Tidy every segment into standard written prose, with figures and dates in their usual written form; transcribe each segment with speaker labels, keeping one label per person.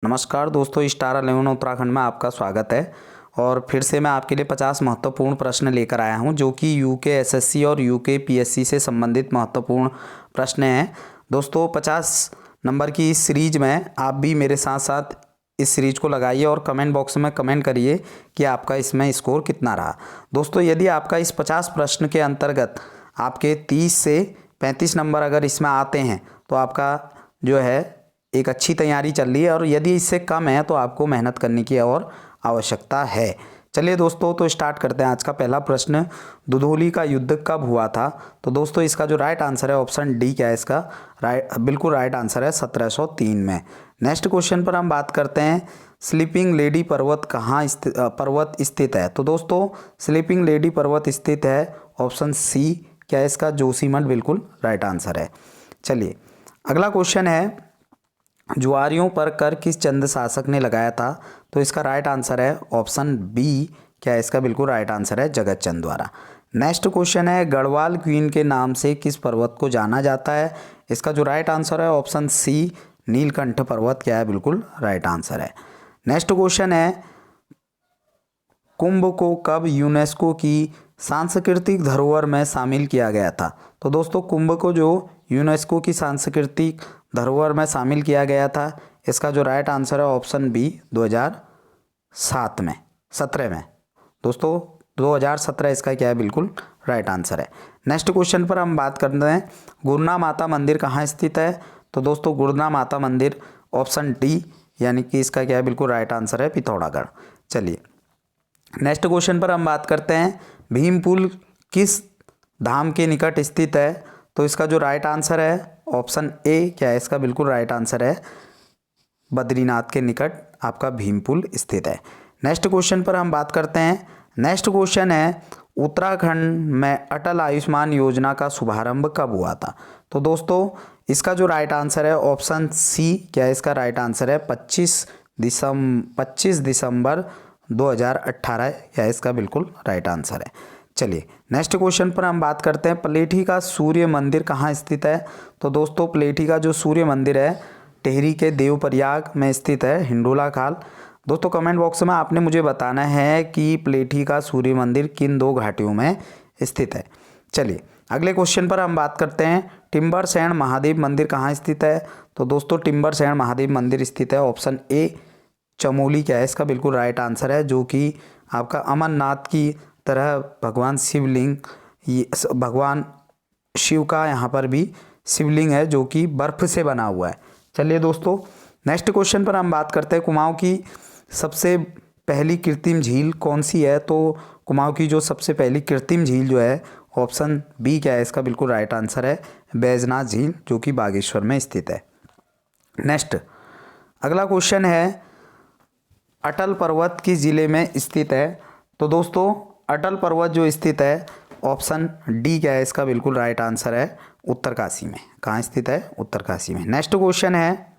Speaker 1: नमस्कार दोस्तों, स्टार 11 उत्तराखंड में आपका स्वागत है। और फिर से मैं आपके लिए 50 महत्वपूर्ण प्रश्न लेकर आया हूं, जो कि यूके एसएससी और यूके पीएससी से संबंधित महत्वपूर्ण प्रश्न हैं। दोस्तों 50 नंबर की इस सीरीज में आप भी मेरे साथ साथ इस सीरीज को लगाइए और कमेंट बॉक्स में कमेंट करिए कि आपका इसमें स्कोर कितना रहा। दोस्तों यदि आपका इस 50 प्रश्न के अंतर्गत आपके 30 से 35 नंबर अगर इसमें आते हैं तो आपका जो है एक अच्छी तैयारी चल रही है, और यदि इससे कम है तो आपको मेहनत करने की और आवश्यकता है। चलिए दोस्तों, तो स्टार्ट करते हैं। आज का पहला प्रश्न, दुधौली का युद्ध कब हुआ था? तो दोस्तों इसका जो राइट आंसर है ऑप्शन डी क्या है इसका बिल्कुल राइट आंसर है 1703 में। नेक्स्ट क्वेश्चन पर हम बात करते हैं, स्लीपिंग लेडी पर्वत कहाँ पर्वत स्थित है? तो दोस्तों स्लीपिंग लेडी पर्वत स्थित है ऑप्शन सी क्या है इसका जोशीमठ, बिल्कुल राइट आंसर है। चलिए अगला क्वेश्चन है, जुआरियों पर कर किस चंद शासक ने लगाया था? तो इसका राइट आंसर है ऑप्शन बी क्या है इसका बिल्कुल राइट आंसर है जगत चंद द्वारा। नेक्स्ट क्वेश्चन है, गढ़वाल क्वीन के नाम से किस पर्वत को जाना जाता है? इसका जो राइट आंसर है ऑप्शन सी नीलकंठ पर्वत क्या है बिल्कुल राइट आंसर है। नेक्स्ट क्वेश्चन है, कुंभ को कब यूनेस्को की सांस्कृतिक धरोहर में शामिल किया गया था? तो दोस्तों कुंभ को जो यूनेस्को की सांस्कृतिक धरोहर में शामिल किया गया था, इसका जो राइट आंसर है ऑप्शन बी 2017 में। दोस्तों 2017 इसका क्या है बिल्कुल राइट आंसर है। नेक्स्ट क्वेश्चन पर हम बात करते हैं, गुरना माता मंदिर कहाँ स्थित है? तो दोस्तों गुरना माता मंदिर ऑप्शन डी यानी कि इसका क्या है बिल्कुल राइट आंसर है पिथौरागढ़। चलिए नेक्स्ट क्वेश्चन पर हम बात करते हैं, भीम पुल किस धाम के निकट स्थित है? तो इसका जो राइट आंसर है ऑप्शन ए क्या है इसका बिल्कुल राइट आंसर है बद्रीनाथ के निकट आपका भीम पुल स्थित है। नेक्स्ट क्वेश्चन पर हम बात करते हैं, नेक्स्ट क्वेश्चन है, उत्तराखंड में अटल आयुष्मान योजना का शुभारंभ कब हुआ था? तो दोस्तों इसका जो राइट आंसर है ऑप्शन सी क्या है इसका राइट आंसर है 25 दिसंबर 2018 या इसका बिल्कुल राइट आंसर है। चलिए नेक्स्ट क्वेश्चन पर हम बात करते हैं, प्लेठी का सूर्य मंदिर कहाँ स्थित है? तो दोस्तों प्लेठी का जो सूर्य मंदिर है टिहरी के देवप्रयाग में स्थित है, हिंडोला खाल। दोस्तों कमेंट बॉक्स में आपने मुझे बताना है कि प्लेठी का सूर्य मंदिर किन दो घाटियों में स्थित है। चलिए अगले क्वेश्चन पर हम बात करते हैं, टिम्बरसैंण महादेव मंदिर कहाँ स्थित है? तो दोस्तों टिम्बरसैंण महादेव मंदिर स्थित है ऑप्शन ए चमोली क्या है इसका बिल्कुल राइट आंसर है, जो कि आपका अमरनाथ की तरह भगवान शिवलिंग, भगवान शिव का यहाँ पर भी शिवलिंग है जो कि बर्फ से बना हुआ है। चलिए दोस्तों नेक्स्ट क्वेश्चन पर हम बात करते हैं, कुमाऊं की सबसे पहली कृत्रिम झील कौन सी है? तो कुमाऊं की जो सबसे पहली कृत्रिम झील जो है ऑप्शन बी क्या है इसका बिल्कुल राइट आंसर है बैजनाथ झील, जो कि बागेश्वर में स्थित है। नेक्स्ट अगला क्वेश्चन है, अटल पर्वत किस जिले में स्थित है? तो दोस्तों अटल पर्वत जो स्थित है ऑप्शन डी क्या है इसका बिल्कुल राइट आंसर है उत्तरकाशी में। कहाँ स्थित है? उत्तरकाशी में। नेक्स्ट क्वेश्चन है,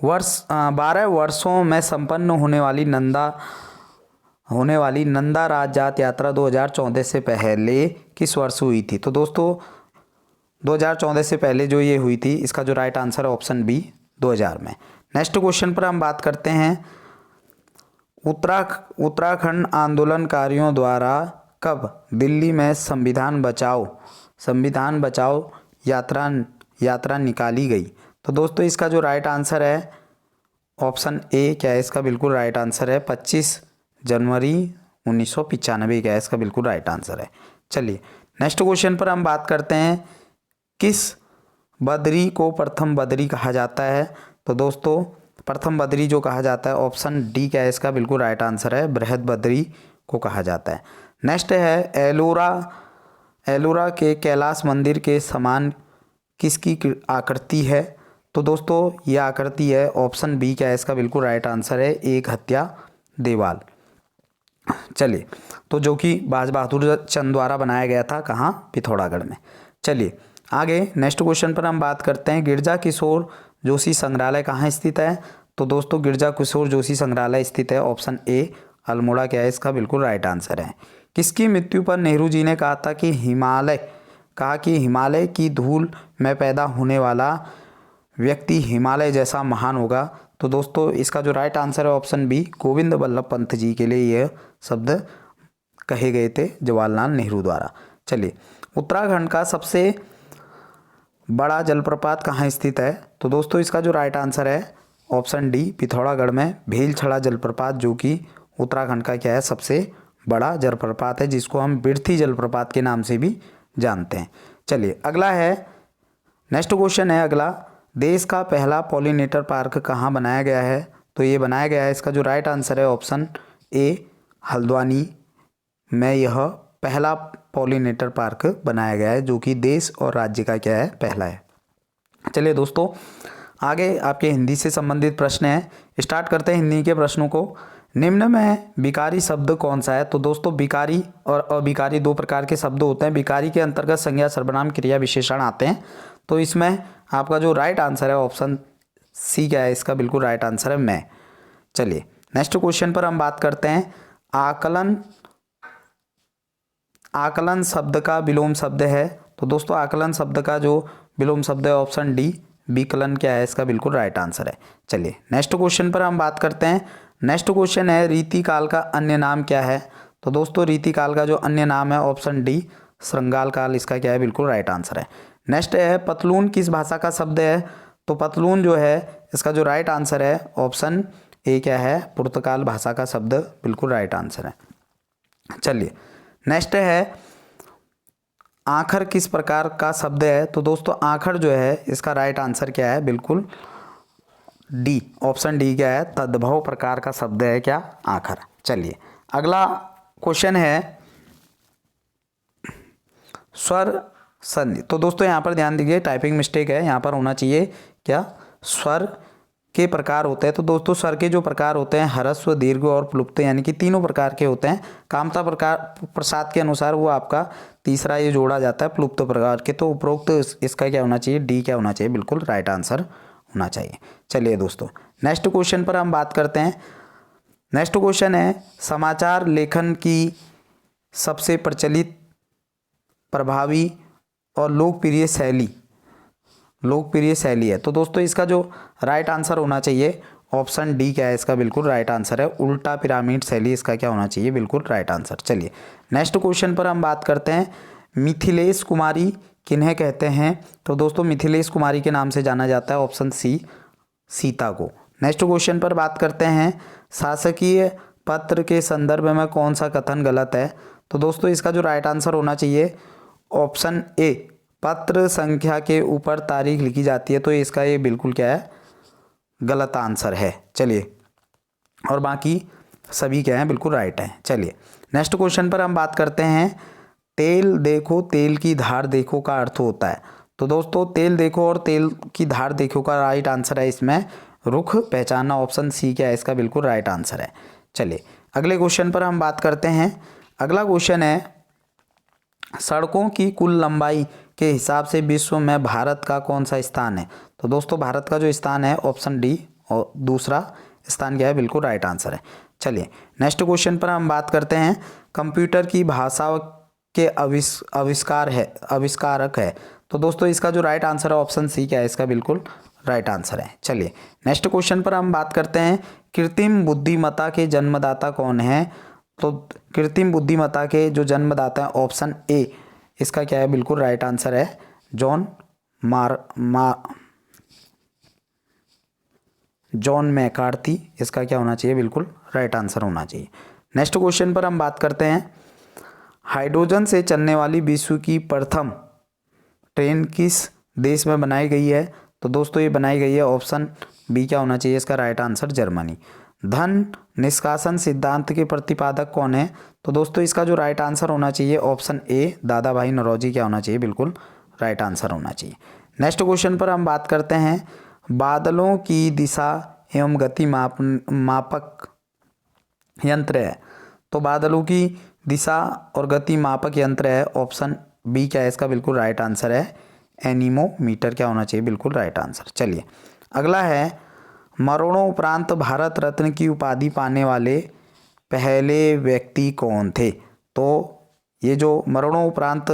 Speaker 1: 12 वर्षों में संपन्न होने वाली नंदा राजजात यात्रा 2014 से पहले किस वर्ष हुई थी? तो दोस्तों 2014 से पहले जो ये हुई थी, इसका जो राइट आंसर है ऑप्शन बी 2000 में। नेक्स्ट क्वेश्चन पर हम बात करते हैं, उत्तराखंड आंदोलनकारियों द्वारा कब दिल्ली में संविधान बचाओ यात्रा निकाली गई? तो दोस्तों इसका जो राइट आंसर है ऑप्शन ए क्या है इसका बिल्कुल राइट आंसर है 25 जनवरी 1995 क्या है इसका बिल्कुल राइट आंसर है। चलिए नेक्स्ट क्वेश्चन पर हम बात करते हैं, किस बद्री को प्रथम बद्री कहा जाता है? तो दोस्तों प्रथम बद्री जो कहा जाता है ऑप्शन डी क्या है इसका बिल्कुल राइट आंसर है बृहद बद्री को कहा जाता है। नेक्स्ट है, एलोरा के कैलाश मंदिर के समान किसकी आकृति है? तो दोस्तों ये आकृति है ऑप्शन बी क्या है इसका बिल्कुल राइट आंसर है एक हत्या देवाल। चलिए तो जो कि बाज बहादुर चंद द्वारा बनाया गया था, कहाँ? पिथौरागढ़ में। चलिए आगे नेक्स्ट क्वेश्चन पर हम बात करते हैं, गिरजा किशोर जोशी संग्रहालय कहाँ स्थित है? तो दोस्तों गिरजा किशोर जोशी संग्रहालय स्थित है ऑप्शन ए अल्मोड़ा क्या है इसका बिल्कुल राइट आंसर है। किसकी मृत्यु पर नेहरू जी ने कहा कि हिमालय की धूल में पैदा होने वाला व्यक्ति हिमालय जैसा महान होगा? तो दोस्तों इसका जो राइट आंसर है ऑप्शन बी, गोविंद वल्लभ पंत जी के लिए यह शब्द कहे गए थे जवाहरलाल नेहरू द्वारा। चलिए, उत्तराखंड का सबसे बड़ा जलप्रपात कहाँ स्थित है? तो दोस्तों इसका जो राइट आंसर है ऑप्शन डी, पिथौरागढ़ में भेलछड़ा जलप्रपात, जो कि उत्तराखंड का क्या है, सबसे बड़ा जलप्रपात है, जिसको हम बिरथी जलप्रपात के नाम से भी जानते हैं। चलिए अगला है, नेक्स्ट क्वेश्चन है अगला, देश का पहला पॉलिनेटर पार्क कहाँ बनाया गया है? तो ये बनाया गया है, इसका जो राइट आंसर है ऑप्शन ए, हल्द्वानी में यह पहला पॉलिनेटर पार्क बनाया गया है, जो कि देश और राज्य का क्या है, पहला है। चलिए दोस्तों आगे आपके हिंदी से संबंधित प्रश्न है, स्टार्ट करते हैं हिंदी के प्रश्नों को। निम्न में विकारी शब्द कौन सा है? तो दोस्तों विकारी और अविकारी दो प्रकार के शब्द होते हैं। विकारी के अंतर्गत संज्ञा, सर्वनाम, क्रिया, विशेषण आते हैं। तो इसमें आपका जो राइट आंसर है ऑप्शन सी क्या है, इसका बिल्कुल राइट आंसर है मैं। चलिए नेक्स्ट क्वेश्चन पर हम बात करते हैं, आकलन। आकलन शब्द का विलोम शब्द है। तो दोस्तों आकलन शब्द का जो विलोम शब्द है ऑप्शन डी, विकलन क्या है, इसका बिल्कुल राइट आंसर है। चलिए नेक्स्ट क्वेश्चन पर हम बात करते हैं, नेक्स्ट क्वेश्चन है, रीतिकाल का अन्य नाम क्या है? तो दोस्तों रीतिकाल का जो अन्य नाम है ऑप्शन डी, श्रृंगाल काल, इसका क्या है, बिल्कुल राइट आंसर है। नेक्स्ट है, पतलून किस भाषा का शब्द है? तो पतलून जो है इसका जो राइट आंसर है ऑप्शन ए क्या है, पुर्तगाल भाषा का शब्द, बिल्कुल राइट आंसर है। चलिए नेक्स्ट है, आखर किस प्रकार का शब्द है? तो दोस्तों आखर जो है इसका राइट आंसर क्या है, बिल्कुल डी, ऑप्शन डी क्या है, तद्भव प्रकार का शब्द है क्या, आखर। चलिए अगला क्वेश्चन है, स्वर संधि। तो दोस्तों यहाँ पर ध्यान दीजिए, टाइपिंग मिस्टेक है, यहाँ पर होना चाहिए क्या, स्वर के प्रकार होते हैं। तो दोस्तों स्वर के जो प्रकार होते हैं, ह्रस्व, दीर्घ और प्लुप्त, यानी कि तीनों प्रकार के होते हैं। कामता प्रकार प्रसाद के अनुसार वो आपका तीसरा ये जोड़ा जाता है प्लुप्त प्रकार के। तो उपरोक्त इसका क्या होना चाहिए, डी क्या होना चाहिए, बिल्कुल राइट आंसर होना चाहिए। चलिए दोस्तों नेक्स्ट क्वेश्चन पर हम बात करते हैं, नेक्स्ट क्वेश्चन है, समाचार लेखन की सबसे प्रचलित, प्रभावी और लोकप्रिय शैली है। तो दोस्तों इसका जो राइट आंसर होना चाहिए ऑप्शन डी क्या है, इसका बिल्कुल राइट आंसर है, उल्टा पिरामिड शैली, इसका क्या होना चाहिए, बिल्कुल राइट आंसर। चलिए नेक्स्ट क्वेश्चन पर हम बात करते हैं, मिथिलेश कुमारी किन्हें कहते हैं? तो दोस्तों मिथिलेश कुमारी के नाम से जाना जाता है, ऑप्शन सी, सीता को। नेक्स्ट क्वेश्चन पर बात करते हैं, शासकीय पत्र के संदर्भ में कौन सा कथन गलत है? तो दोस्तों इसका जो राइट आंसर होना चाहिए ऑप्शन ए, पत्र संख्या के ऊपर तारीख लिखी जाती है। तो इसका ये बिल्कुल क्या है, गलत आंसर है। चलिए और बाकी सभी क्या है, बिल्कुल राइट है। चलिए नेक्स्ट क्वेश्चन पर हम बात करते हैं, तेल देखो तेल की धार देखो का अर्थ होता है। तो दोस्तों तेल देखो और तेल की धार देखो का राइट आंसर है इसमें रुख पहचानना, ऑप्शन सी क्या है, इसका बिल्कुल राइट आंसर है। चलिए अगले क्वेश्चन पर हम बात करते हैं, अगला क्वेश्चन है, सड़कों की कुल लंबाई के हिसाब से विश्व में भारत का कौन सा स्थान है? तो दोस्तों भारत का जो स्थान है ऑप्शन डी, और दूसरा स्थान क्या है, बिल्कुल राइट आंसर है। चलिए नेक्स्ट क्वेश्चन पर हम बात करते हैं, कंप्यूटर की भाषा के आविष्कारक है। तो दोस्तों इसका जो राइट आंसर है ऑप्शन सी क्या है, इसका बिल्कुल राइट आंसर है। चलिए नेक्स्ट क्वेश्चन पर हम बात करते हैं, कृत्रिम बुद्धिमत्ता के जन्मदाता कौन है? तो कृत्रिम बुद्धिमत्ता के जो जन्मदाता है ऑप्शन ए, इसका क्या है, बिल्कुल राइट आंसर है, जॉन मैकार्थी, इसका क्या होना चाहिए, बिल्कुल राइट आंसर होना चाहिए। नेक्स्ट क्वेश्चन पर हम बात करते हैं, हाइड्रोजन से चलने वाली विश्व की प्रथम ट्रेन किस देश में बनाई गई है? तो दोस्तों ये बनाई गई है, ऑप्शन बी क्या होना चाहिए, इसका राइट आंसर जर्मनी। धन निष्कासन सिद्धांत के प्रतिपादक कौन है? तो दोस्तों इसका जो राइट आंसर होना चाहिए ऑप्शन ए, दादा भाई नौरोजी क्या होना चाहिए, बिल्कुल राइट आंसर होना चाहिए। नेक्स्ट क्वेश्चन पर हम बात करते हैं, बादलों की दिशा एवं गति मापक यंत्र है। तो बादलों की दिशा और गति मापक यंत्र है, ऑप्शन बी क्या है, इसका बिल्कुल राइट आंसर है, एनीमोमीटर क्या होना चाहिए, बिल्कुल राइट आंसर। चलिए अगला है, मरणोपरांत भारत रत्न की उपाधि पाने वाले पहले व्यक्ति कौन थे? तो ये जो मरणोपरांत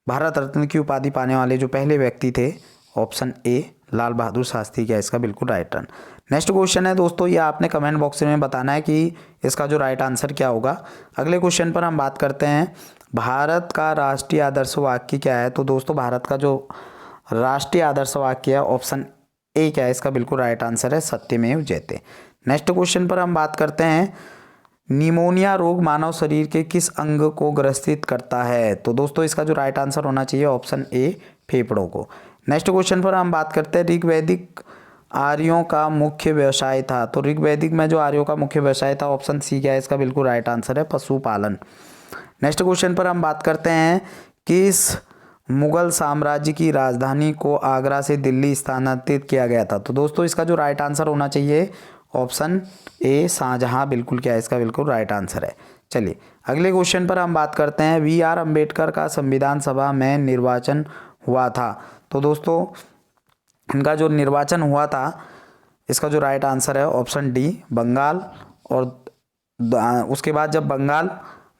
Speaker 1: भारत रत्न की उपाधि पाने वाले जो पहले व्यक्ति थे ऑप्शन ए लाल बहादुर शास्त्री क्या है इसका बिल्कुल राइट आंसर। नेक्स्ट क्वेश्चन है दोस्तों, ये आपने कमेंट बॉक्स में बताना है कि इसका जो राइट आंसर क्या होगा। अगले क्वेश्चन पर हम बात करते हैं, भारत का राष्ट्रीय आदर्श वाक्य क्या है। तो दोस्तों भारत का जो राष्ट्रीय आदर्श वाक्य है ऑप्शन ए क्या है इसका बिल्कुल राइट आंसर है, सत्यमेव जयते। नेक्स्ट क्वेश्चन पर हम बात करते हैं, निमोनिया रोग मानव शरीर के किस अंग को ग्रसित करता है। तो दोस्तों इसका जो राइट आंसर होना चाहिए ऑप्शन ए फेफड़ों को। नेक्स्ट क्वेश्चन पर हम बात करते हैं, ऋग्वैदिक आर्यों का मुख्य व्यवसाय था। तो ऋग्वैदिक में जो आर्यों का मुख्य व्यवसाय था ऑप्शन सी क्या है इसका बिल्कुल राइट आंसर है, पशुपालन। नेक्स्ट क्वेश्चन पर हम बात करते हैं, किस मुगल साम्राज्य की राजधानी को आगरा से दिल्ली स्थानांतरित किया गया था। तो दोस्तों इसका जो राइट आंसर होना चाहिए ऑप्शन ए शाहजहां बिल्कुल क्या है इसका बिल्कुल राइट आंसर है। चलिए अगले क्वेश्चन पर हम बात करते हैं, बी आर अम्बेडकर का संविधान सभा में निर्वाचन हुआ था। तो दोस्तों इनका जो निर्वाचन हुआ था इसका जो राइट आंसर है ऑप्शन डी बंगाल, और उसके बाद जब बंगाल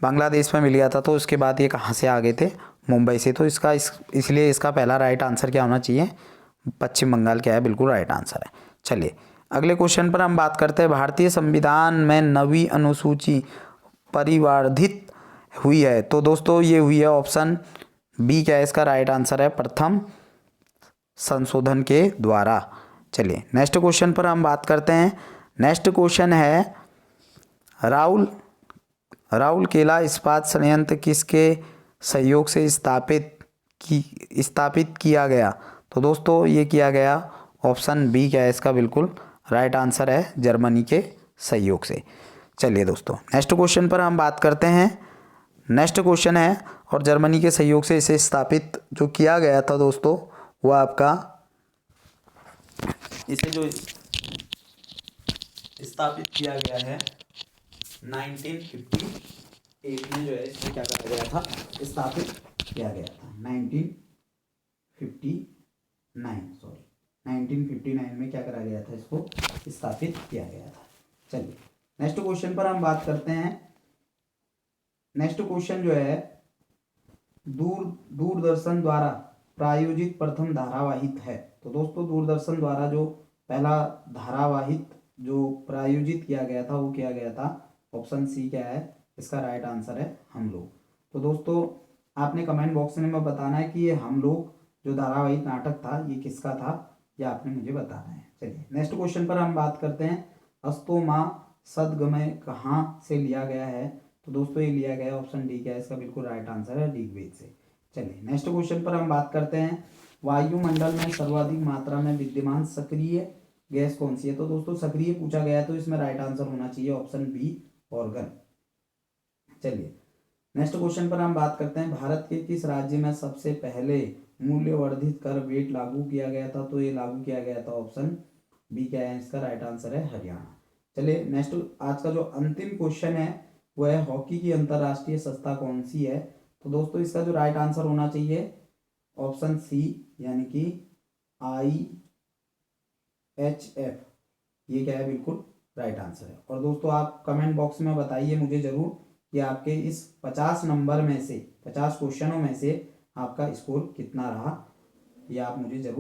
Speaker 1: बांग्लादेश में मिल गया था तो उसके बाद ये कहाँ से आ गए थे, मुंबई से। तो इसलिए इसका पहला राइट आंसर क्या होना चाहिए, पश्चिम बंगाल क्या है बिल्कुल राइट आंसर है। चलिए अगले क्वेश्चन पर हम बात करते हैं, भारतीय संविधान में नवी अनुसूची परिवर्धित हुई है। तो दोस्तों ये हुई है ऑप्शन बी क्या है इसका राइट आंसर है, प्रथम संशोधन के द्वारा। चलिए नेक्स्ट क्वेश्चन पर हम बात करते हैं, नेक्स्ट क्वेश्चन है, राउरकेला इस्पात संयंत्र किसके सहयोग से स्थापित किया गया। तो दोस्तों ये किया गया ऑप्शन बी क्या है इसका बिल्कुल राइट आंसर है, जर्मनी के सहयोग से। चलिए दोस्तों नेक्स्ट क्वेश्चन पर हम बात करते हैं, नेक्स्ट क्वेश्चन है, और जर्मनी के सहयोग से इसे स्थापित जो किया गया था दोस्तों वो आपका, इसे जो स्थापित किया गया है 1958 में जो है इसे क्या करा गया था, स्थापित किया गया था 1959 में क्या करा गया था, इसको स्थापित किया गया था। चलिए नेक्स्ट क्वेश्चन पर हम बात करते हैं, नेक्स्ट क्वेश्चन जो है, दूरदर्शन द्वारा प्रायोजित प्रथम धारावाहिक है। तो दोस्तों दूरदर्शन द्वारा जो पहला धारावाहिक जो प्रायोजित किया गया था वो किया गया था, ऑप्शन सी क्या है इसका राइट आंसर है, हम लोग। तो दोस्तों आपने कमेंट बॉक्स में बताना है कि ये हम लोग जो धारावाहिक नाटक था ये किसका था, ये आपने मुझे बताना है। चलिए नेक्स्ट क्वेश्चन पर हम बात करते हैं, अस्तो माँ सदगमय कहाँ से लिया गया है। तो दोस्तों ये लिया गया ऑप्शन डी क्या है इसका बिल्कुल राइट आंसर है, ऋग्वेद से। चलिए नेक्स्ट क्वेश्चन पर हम बात करते हैं, वायुमंडल में सर्वाधिक मात्रा में विद्यमान सक्रिय गैस कौन सी है। तो दोस्तों सक्रिय पूछा गया है तो इसमें राइट आंसर होना चाहिए ऑप्शन बी ऑर्गन। चलिए नेक्स्ट क्वेश्चन पर हम बात करते हैं, भारत के किस राज्य में सबसे पहले मूल्यवर्धित कर वेट लागू किया गया था। तो ये लागू किया गया था ऑप्शन बी क्या है इसका राइट आंसर है, हरियाणा। चलिए नेक्स्ट आज का जो अंतिम क्वेश्चन है वो है, हॉकी की अंतरराष्ट्रीय संस्था कौन सी है। तो दोस्तों इसका जो राइट आंसर होना चाहिए ऑप्शन सी यानी कि IHF, ये क्या है बिल्कुल राइट आंसर है। और दोस्तों आप कमेंट बॉक्स में बताइए मुझे जरूर कि आपके इस 50 नंबर में से 50 क्वेश्चनों में से आपका स्कोर कितना रहा, ये आप मुझे जरूर